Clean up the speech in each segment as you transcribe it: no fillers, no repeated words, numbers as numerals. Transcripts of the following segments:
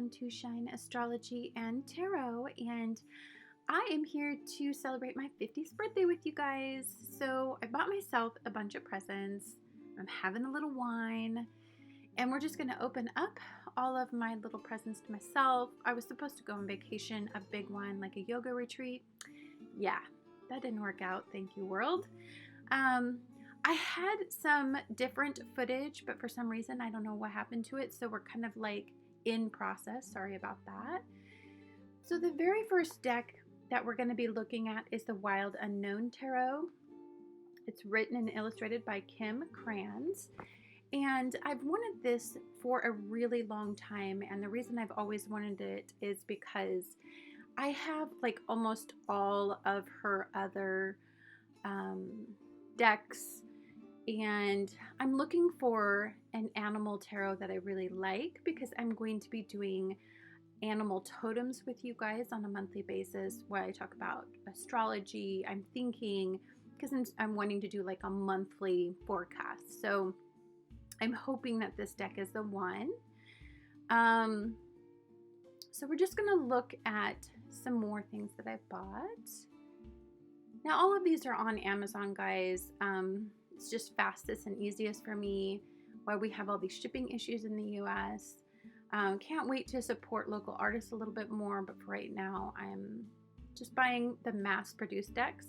welcome to Shine Astrology and Tarot, and I am here to celebrate my 50th birthday with you guys. So I bought myself a bunch of presents. I'm having a little wine, and we're just going to open up all of my little presents to myself. I was supposed to go on vacation, a big one, like a yoga retreat. Yeah, that didn't work out. Thank you, world. I had some different footage, but for some reason, I don't know what happened to it. So we're kind of like in process. Sorry about that. So the very first deck that we're going to be looking at is the Wild Unknown Tarot. It's written and illustrated by Kim Kranz. And I've wanted this for a really long time. And the reason I've always wanted it is because I have like almost all of her other decks. And I'm looking for an animal tarot that I really like because I'm going to be doing animal totems with you guys on a monthly basis where I talk about astrology. I'm thinking, because I'm wanting to do like a monthly forecast. So I'm hoping that this deck is the one. So we're just going to look at some more things that I bought. Now, all of these are on Amazon, guys. It's just fastest and easiest for me while we have all these shipping issues in the US. Can't wait to support local artists a little bit more, but for right now, I'm just buying the mass-produced decks.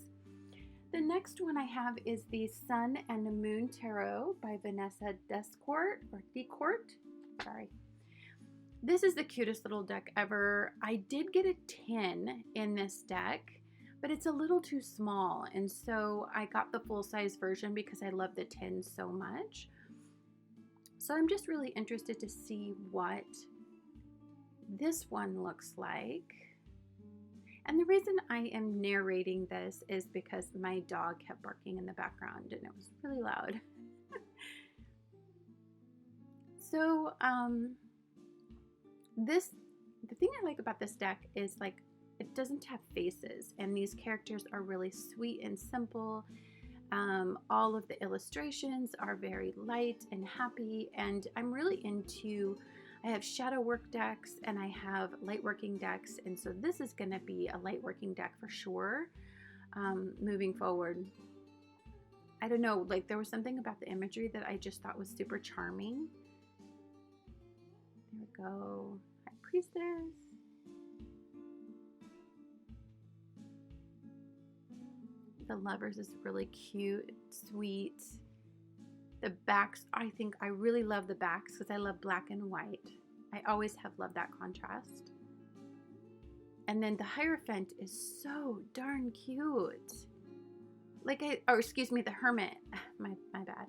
The next one I have is the Sun and the Moon Tarot by Vanessa Decort. Sorry. This is the cutest little deck ever. I did get a tin in this deck, but it's a little too small, and so I got the full-size version because I love the tin so much. So I'm just really interested to see what this one looks like. And the reason I am narrating this is because my dog kept barking in the background and it was really loud. So the thing I like about this deck is like it doesn't have faces, and these characters are really sweet and simple. All of the illustrations are very light and happy, and I'm really into, I have shadow work decks and I have light working decks, and so this is going to be a light working deck for sure moving forward. I don't know, like there was something about the imagery that I just thought was super charming. There we go. High Priestess. The Lovers is really cute, sweet. The backs, I think I really love the backs because I love black and white. I always have loved that contrast. And then the Hierophant is so darn cute. Like excuse me, the Hermit. My bad.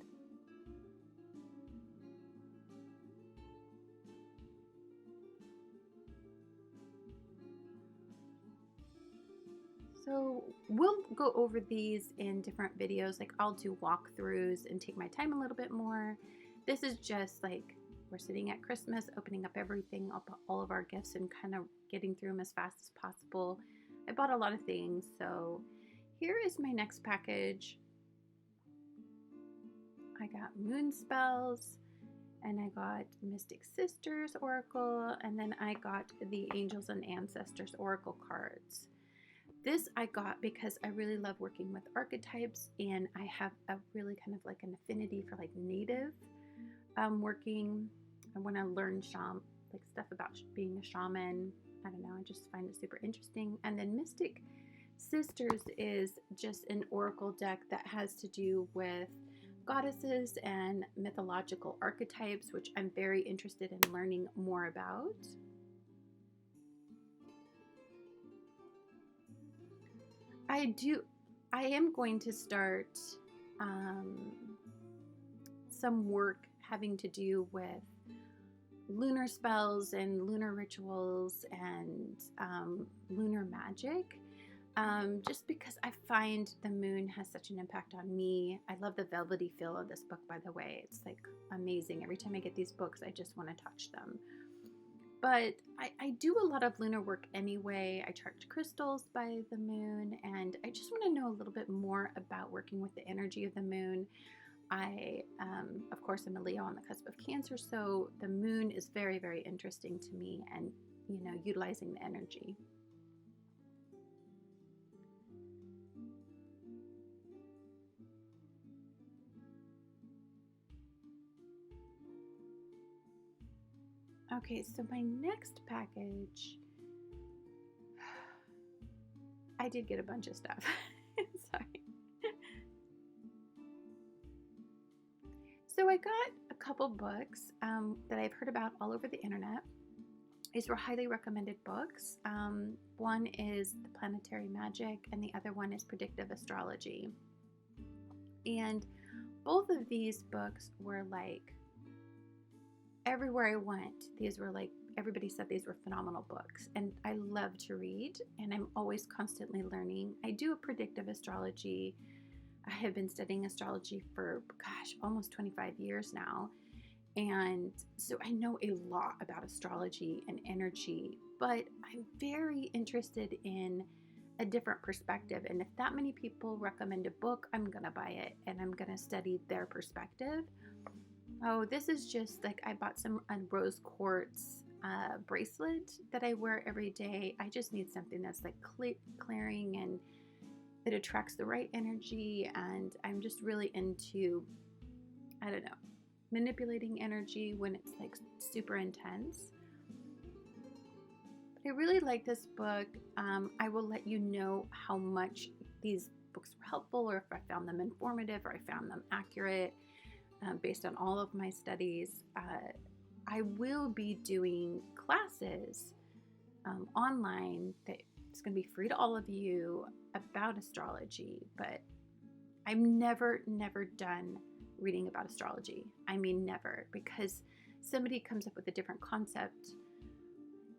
So we'll go over these in different videos. Like I'll do walkthroughs and take my time a little bit more. This is just like we're sitting at Christmas, opening up everything, all of our gifts, and kind of getting through them as fast as possible. I bought a lot of things. So here is my next package. I got Moon Spells, and I got Mystic Sisters Oracle, and then I got the Angels and Ancestors Oracle cards. This I got because I really love working with archetypes, and I have a really kind of like an affinity for like native working. I want to learn like stuff about being a shaman. I don't know, I just find it super interesting. And then Mystic Sisters is just an oracle deck that has to do with goddesses and mythological archetypes, which I'm very interested in learning more about. I am going to start some work having to do with lunar spells and lunar rituals and lunar magic, just because I find the moon has such an impact on me. I love the velvety feel of this book, by the way. It's like amazing. Every time I get these books, I just want to touch them. But I do a lot of lunar work anyway. I charge crystals by the moon, and I just want to know a little bit more about working with the energy of the moon. I, of course, am a Leo on the cusp of Cancer, so the moon is very, very interesting to me, and, you know, utilizing the energy. Okay, so my next package, I did get a bunch of stuff. Sorry. So I got a couple books that I've heard about all over the internet. These were highly recommended books. One is The Planetary Magic, and the other one is Predictive Astrology. And both of these books were like, everywhere I went, these were like, everybody said these were phenomenal books. And I love to read, and I'm always constantly learning. I do a predictive astrology. I have been studying astrology for, gosh, almost 25 years now. And so I know a lot about astrology and energy, but I'm very interested in a different perspective. And if that many people recommend a book, I'm going to buy it and I'm going to study their perspective. Oh, this is just like, I bought some rose quartz bracelet that I wear every day. I just need something that's like clearing and it attracts the right energy. And I'm just really into, I don't know, manipulating energy when it's like super intense. But I really like this book. I will let you know how much these books were helpful, or if I found them informative, or I found them accurate based on all of my studies. I will be doing classes online that it's going to be free to all of you about astrology, but I'm never done reading about astrology. I mean, never, because somebody comes up with a different concept.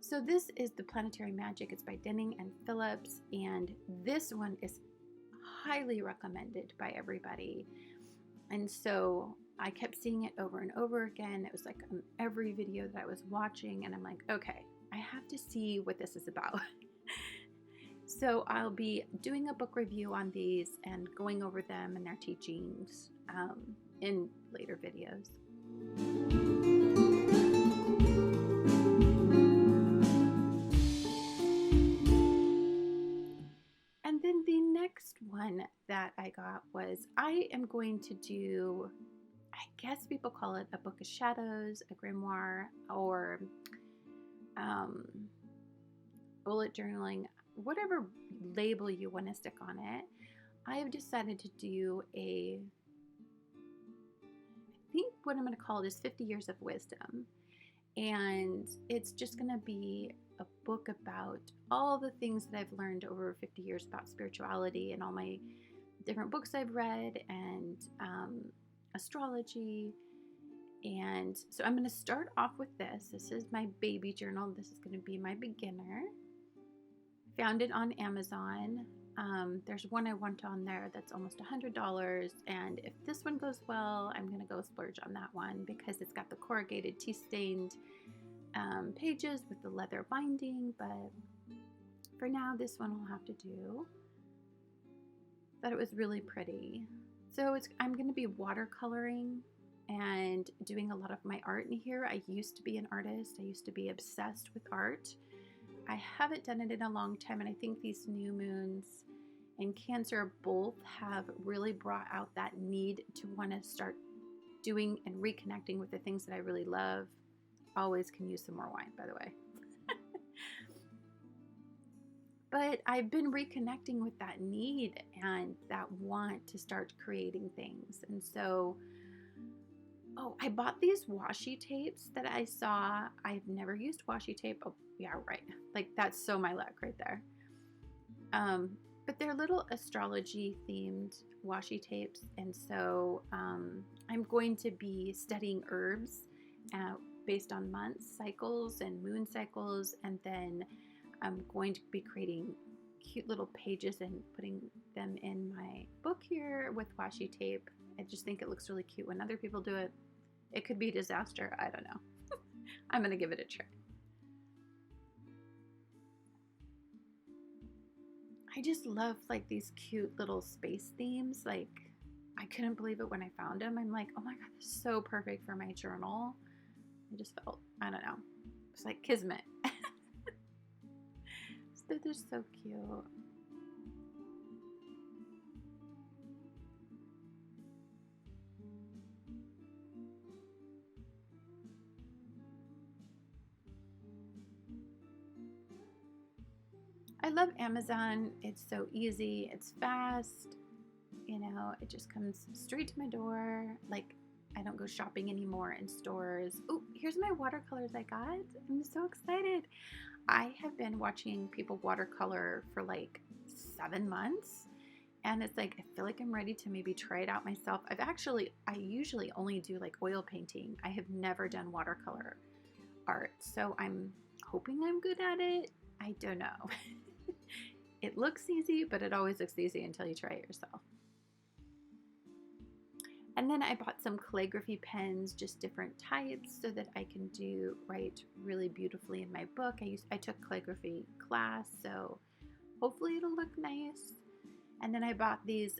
So this is The Planetary Magic. It's by Denning and Phillips, and this one is highly recommended by everybody. And so I kept seeing it over and over again. It was like on every video that I was watching, and I'm like, okay, I have to see what this is about. So I'll be doing a book review on these and going over them and their teachings in later videos. And then the next one that I got was, I am going to do, I guess people call it a book of shadows, a grimoire, or bullet journaling, whatever label you want to stick on it. I have decided to do I think what I'm going to call it is 50 Years of Wisdom. And it's just going to be a book about all the things that I've learned over 50 years about spirituality and all my different books I've read and astrology. And so I'm going to start off with this. This is my baby journal. This is going to be my beginner. Found it on Amazon. There's one I want on there that's almost $100. And if this one goes well, I'm going to go splurge on that one because it's got the corrugated tea-stained pages with the leather binding. But for now, this one will have to do. Thought it was really pretty. So I'm going to be watercoloring and doing a lot of my art in here. I used to be an artist. I used to be obsessed with art. I haven't done it in a long time, and I think these new moons and Cancer both have really brought out that need to want to start doing and reconnecting with the things that I really love. Always can use some more wine, by the way. But I've been reconnecting with that need and that want to start creating things. And so, I bought these washi tapes that I saw. I've never used washi tape. Oh, yeah, right. Like, that's so my luck right there. But they're little astrology themed washi tapes. And so I'm going to be studying herbs based on month cycles and moon cycles. And then I'm going to be creating cute little pages and putting them in my book here with washi tape. I just think it looks really cute when other people do it. It could be a disaster. I don't know. I'm going to give it a try. I just love like these cute little space themes. Like, I couldn't believe it when I found them. I'm like, oh my God, this is so perfect for my journal. I just felt, I don't know, it's like kismet. So they're so cute. I love Amazon. It's so easy. It's fast. You know, it just comes straight to my door. Like, I don't go shopping anymore in stores. Oh, here's my watercolors I got. I'm so excited. I have been watching people watercolor for like 7 months. And it's like, I feel like I'm ready to maybe try it out myself. I usually only do like oil painting. I have never done watercolor art. So I'm hoping I'm good at it. I don't know. It looks easy, but it always looks easy until you try it yourself. And then I bought some calligraphy pens, just different types, so that I can write really beautifully in my book. I took calligraphy class, so hopefully it'll look nice. And then I bought these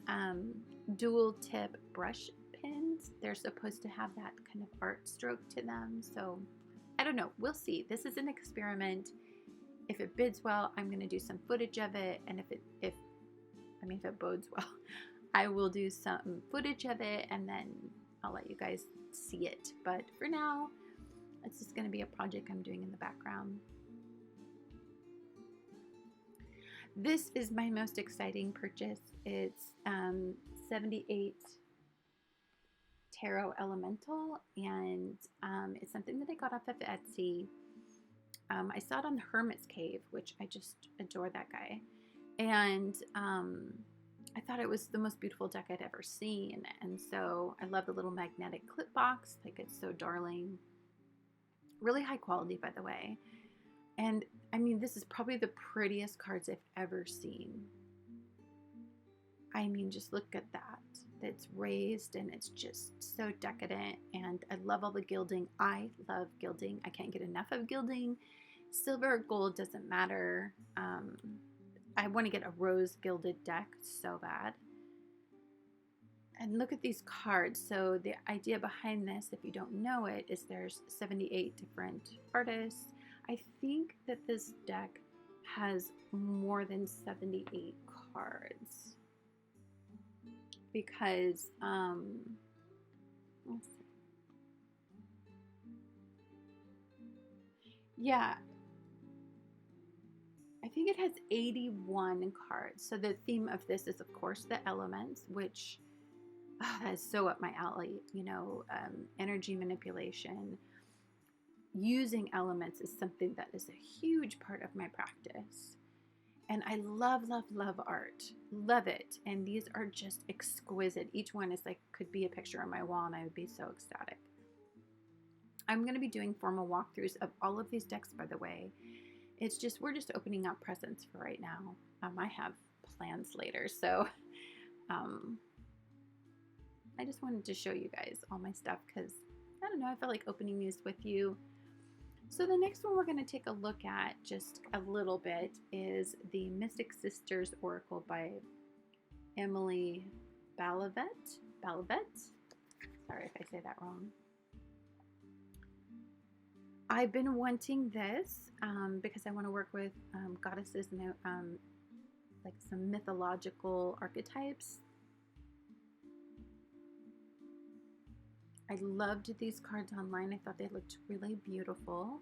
dual tip brush pens. They're supposed to have that kind of art stroke to them. So I don't know, we'll see. This is an experiment. If it bids well, I'm going to do some footage of it. And if it bodes well, I will do some footage of it and then I'll let you guys see it. But for now, it's just going to be a project I'm doing in the background. This is my most exciting purchase. It's 78 Tarot Elemental, and it's something that I got off of Etsy. I saw it on the Hermit's Cave, which I just adore that guy. And I thought it was the most beautiful deck I'd ever seen. And so I love the little magnetic clip box. Like, it's so darling. Really high quality, by the way. And I mean, this is probably the prettiest cards I've ever seen. I mean, just look at that. It's raised and it's just so decadent. And I love all the gilding. I love gilding. I can't get enough of gilding. Silver or gold doesn't matter. I want to get a rose gilded deck so bad. And look at these cards. So the idea behind this, if you don't know it, is there's 78 different artists. I think that this deck has more than 78 cards because let's see. Yeah, I think it has 81 cards. So the theme of this is, of course, the elements, which that is so up my alley. You know, energy manipulation. Using elements is something that is a huge part of my practice. And I love, love, love art. Love it. And these are just exquisite. Each one is like, could be a picture on my wall and I would be so ecstatic. I'm going to be doing formal walkthroughs of all of these decks, by the way. It's just, we're just opening up presents for right now. I have plans later. So I just wanted to show you guys all my stuff because, I don't know, I felt like opening these with you. So the next one we're going to take a look at just a little bit is the Mystic Sisters Oracle by Emily Bellabet. Sorry if I say that wrong. I've been wanting this because I want to work with goddesses and like some mythological archetypes. I loved these cards online. I thought they looked really beautiful.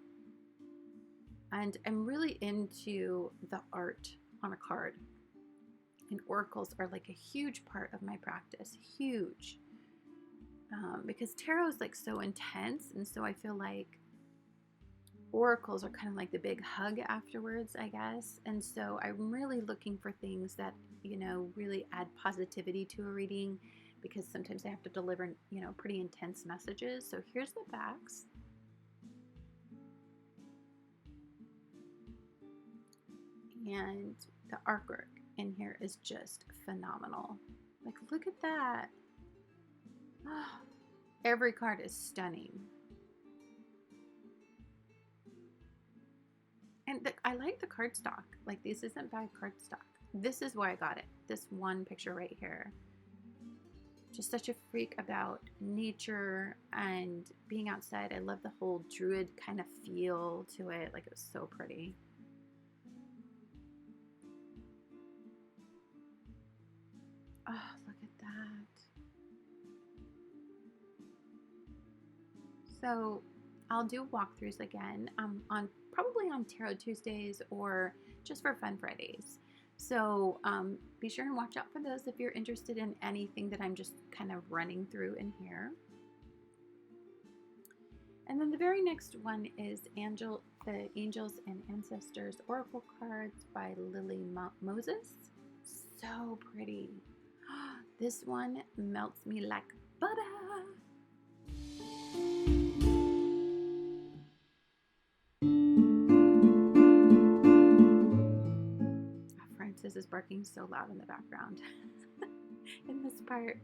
And I'm really into the art on a card. And oracles are like a huge part of my practice. Huge. Because tarot is like so intense. And so I feel like oracles are kind of like the big hug afterwards, I guess. And so I'm really looking for things that, you know, really add positivity to a reading. Because sometimes I have to deliver, you know, pretty intense messages. So here's the backs. And the artwork in here is just phenomenal. Like, look at that. Oh, every card is stunning. And I like the cardstock. Like, this isn't bad cardstock. This is why I got it. This one picture right here. just such a freak about nature and being outside. I love the whole druid kind of feel to it. Like, it was so pretty. Oh, look at that. So I'll do walkthroughs again probably on Tarot Tuesdays or just for Fun Fridays. So be sure and watch out for those if you're interested in anything that I'm just kind of running through in here. And then the very next one is the Angels and Ancestors Oracle cards by Lilly Moses. So pretty. This one melts me like butter. Francis is barking so loud in the background in this part.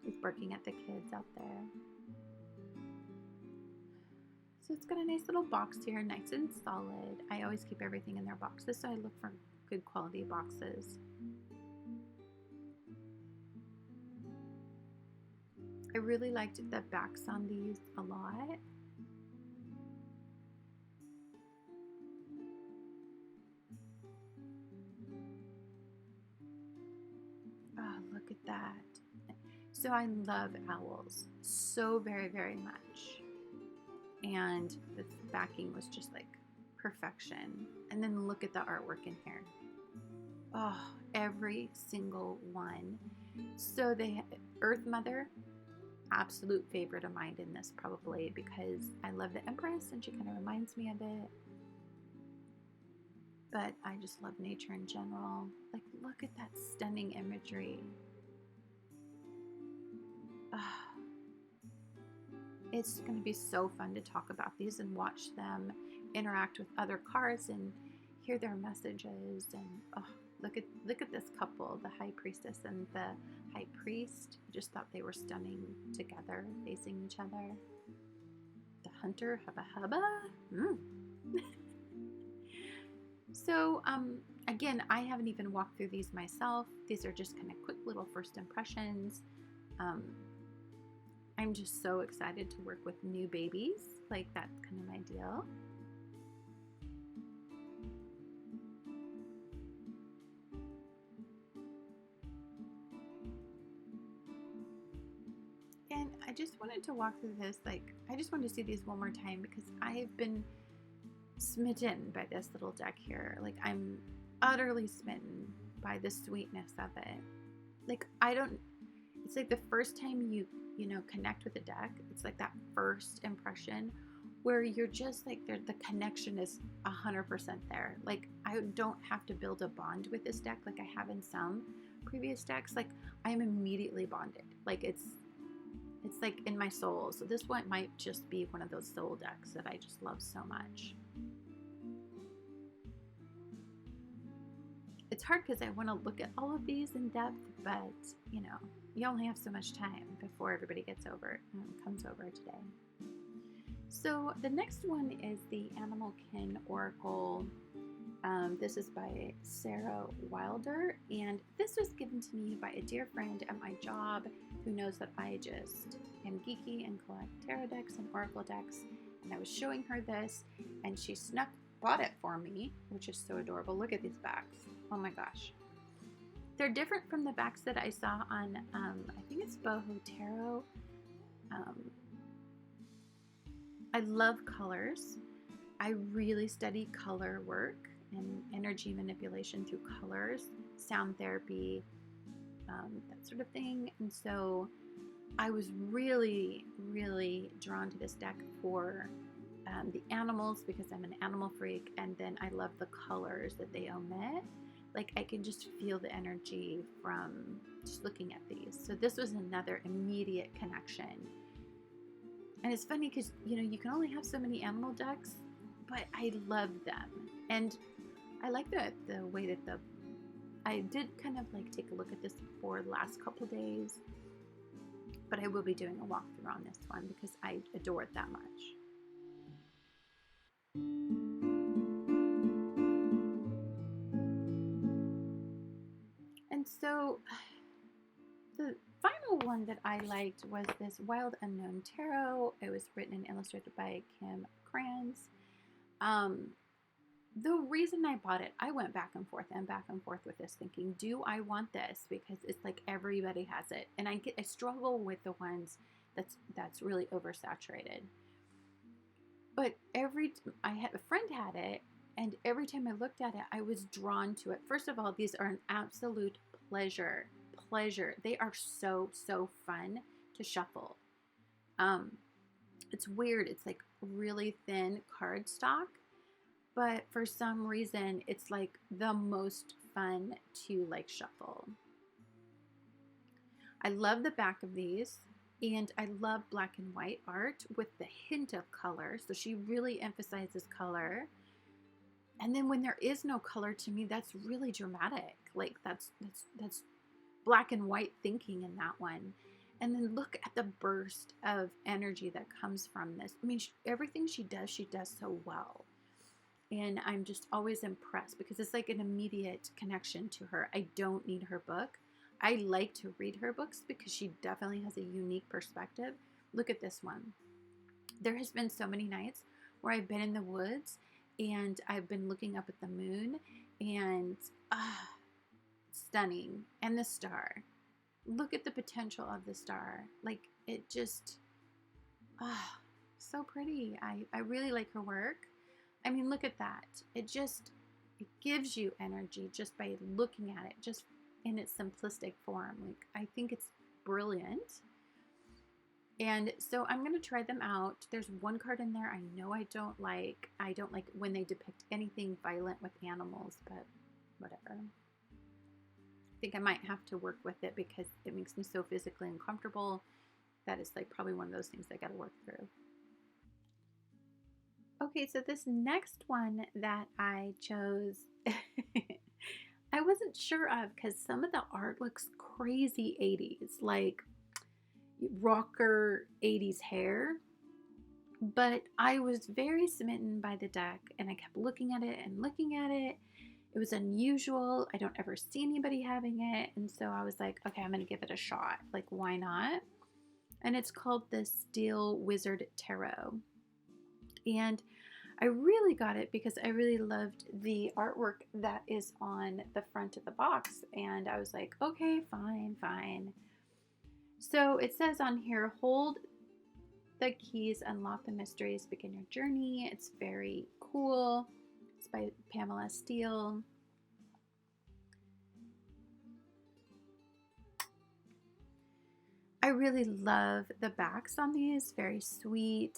He's barking at the kids out there. So it's got a nice little box here, nice and solid. I always keep everything in their boxes, so I look for good quality boxes. I really liked the backs on these a lot. Oh, look at that. So I love owls so very, very much. And the backing was just like perfection. And then look at the artwork in here. Oh, every single one. So they Earth Mother, absolute favorite of mine in this probably, because I love the Empress and she kind of reminds me of it. But I just love nature in general. Like, look at that stunning imagery. It's going to be so fun to talk about these and watch them interact with other cards and hear their messages. And look at this couple, the High Priestess and the High Priest. I just thought they were stunning together, facing each other. The Hunter, hubba hubba. So again, I haven't even walked through these myself. These are just kind of quick little first impressions. I'm just so excited to work with new babies. Like, that's kind of my deal. And I just wanted to walk through this. Like, I just wanted to see these one more time because I have been smitten by this little deck here. Like, I'm utterly smitten by the sweetness of it. Like, it's like the first time you connect with the deck, it's like that first impression where you're just like, the connection is 100% there. Like, I don't have to build a bond with this deck like I have in some previous decks. Like, I am immediately bonded. Like, it's like in my soul. So this one might just be one of those soul decks that I just love so much. It's hard because I want to look at all of these in depth, but you only have so much time before everybody comes over today. So the next one is the Animalkin Oracle. This is by Sarah Wilder, and this was given to me by a dear friend at my job who knows that I just am geeky and collect tarot decks and oracle decks. And I was showing her this, and she bought it for me, which is so adorable. Look at these backs. Oh my gosh. They're different from the backs that I saw on, I think it's Boho Tarot. I love colors. I really study color work and energy manipulation through colors, sound therapy, that sort of thing. And so I was really, really drawn to this deck for the animals because I'm an animal freak, and then I love the colors that they omit. Like, I can just feel the energy from just looking at these. So this was another immediate connection. And it's funny because, you can only have so many animal decks, but I love them. And I like the way that I did kind of like take a look at this for the last couple of days, but I will be doing a walkthrough on this one because I adore it that much. And so I liked was this Wild Unknown Tarot. It was written and illustrated by Kim Kranz. The reason I bought it, I went back and forth with this thinking, do I want this? Because it's like everybody has it. And I struggle with the ones that's really oversaturated. But I had a friend had it, and every time I looked at it, I was drawn to it. First of all, these are an absolute pleasure. They are so fun to shuffle. It's weird. It's like really thin cardstock, but for some reason, it's like the most fun to like shuffle. I love the back of these, and I love black and white art with the hint of color. So she really emphasizes color. And then when there is no color, to me, that's really dramatic. Like that's black and white thinking in that one. And then look at the burst of energy that comes from this. I mean, everything she does so well. And I'm just always impressed because it's like an immediate connection to her. I don't need her book. I like to read her books because she definitely has a unique perspective. Look at this one. There has been so many nights where I've been in the woods and I've been looking up at the moon, and stunning. And the star. Look at the potential of the star. Like, it just, so pretty. I really like her work. I mean, look at that. It gives you energy just by looking at it, just in its simplistic form. Like, I think it's brilliant. And so I'm going to try them out. There's one card in there I know I don't like. I don't like when they depict anything violent with animals, but whatever. I think I might have to work with it because it makes me so physically uncomfortable that it's like probably one of those things I got to work through. Okay, so this next one that I chose, I wasn't sure of because some of the art looks crazy 80s, like rocker 80s hair. But I was very smitten by the deck, and I kept looking at it and looking at it. It was unusual. I don't ever see anybody having it. And so I was like, okay, I'm going to give it a shot. Like, why not? And it's called the Steel Wizard Tarot. And I really got it because I really loved the artwork that is on the front of the box. And I was like, okay, fine. So it says on here, hold the keys, unlock the mysteries, begin your journey. It's very cool. It's by Pamela Steele. I really love the backs on these. Very sweet.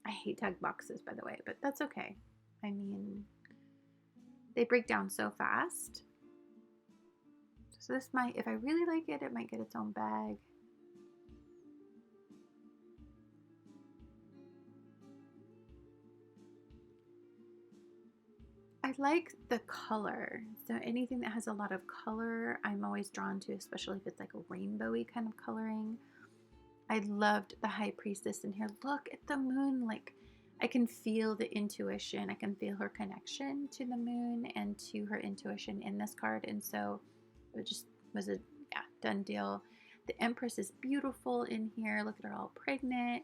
I hate tag boxes, by the way, but that's okay. I mean, they break down so fast. So this might, if I really like it, it might get its own bag. I like the color. So anything that has a lot of color, I'm always drawn to, especially if it's like a rainbowy kind of coloring. I loved the High Priestess in here. Look at the moon. Like, I can feel the intuition. I can feel her connection to the moon and to her intuition in this card. And so it just was a done deal. The Empress is beautiful in here. Look at her all pregnant.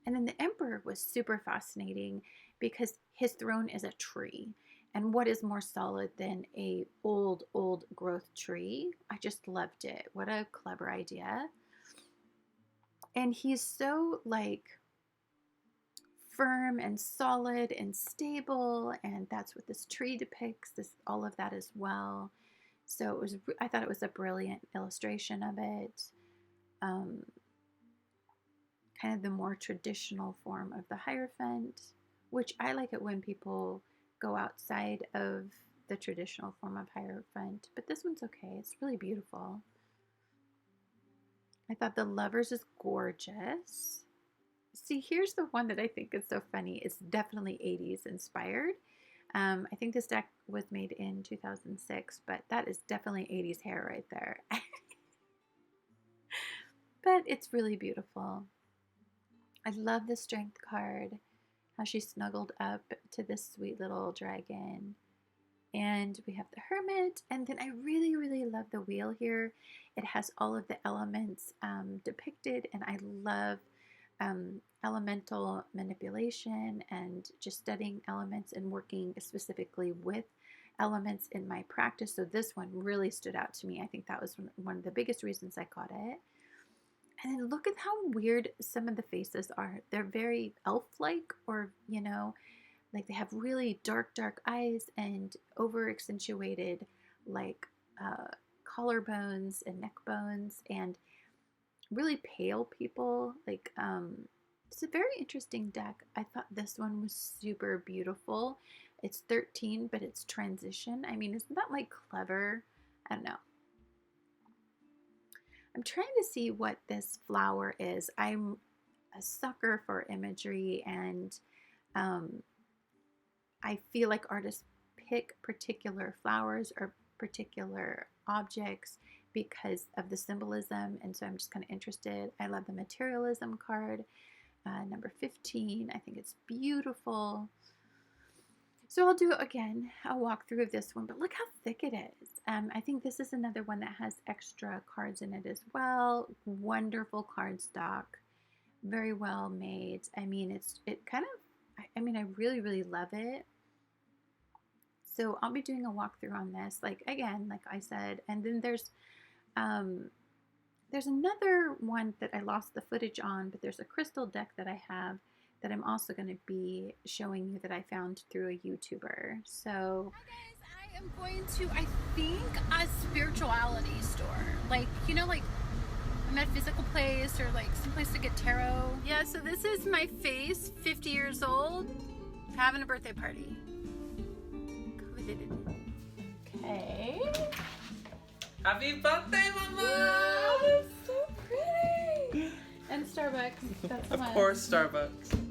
And then the Emperor was super fascinating because his throne is a tree. And what is more solid than a old growth tree? I just loved it. What a clever idea. And he's so like firm and solid and stable, and that's what this tree depicts, all of that as well. So I thought it was a brilliant illustration of it. Kind of the more traditional form of the Hierophant, which I like it when people go outside of the traditional form of Hierophant, but this one's okay. It's really beautiful. I thought the Lovers is gorgeous. See, here's the one that I think is so funny. It's definitely 80s inspired. I think this deck was made in 2006, but that is definitely 80s hair right there. But it's really beautiful. I love the Strength card, how she snuggled up to this sweet little dragon. And we have the Hermit, and then I really, really love the wheel here. It has all of the elements depicted, and I love elemental manipulation and just studying elements and working specifically with elements in my practice. So this one really stood out to me. I think that was one of the biggest reasons I got it. And then look at how weird some of the faces are. They're very elf-like, or, you know, like they have really dark, dark eyes and over accentuated like collarbones and neck bones, and really pale people. Like, it's a very interesting deck. I thought this one was super beautiful. It's 13, but it's transition. I mean, isn't that like clever? I don't know. I'm trying to see what this flower is. I'm a sucker for imagery, and I feel like artists pick particular flowers or particular objects because of the symbolism, and so I'm just kind of interested. I love the materialism card, number 15. I think it's beautiful. So I'll do, again, a walkthrough of this one, but look how thick it is. I think this is another one that has extra cards in it as well. Wonderful cardstock, very well made. I mean, I really, really love it. So I'll be doing a walkthrough on this, like, again, like I said. And then there's another one that I lost the footage on, but there's a crystal deck that I have that I'm also going to be showing you that I found through a YouTuber. So, hi guys, I am going to, I think, a spirituality store. Like, you know, like a metaphysical place, or like someplace to get tarot. Yeah, so this is my face, 50 years old, having a birthday party. Okay. Happy birthday, Mama! Wow, it's so pretty. And Starbucks. That's of course, Starbucks.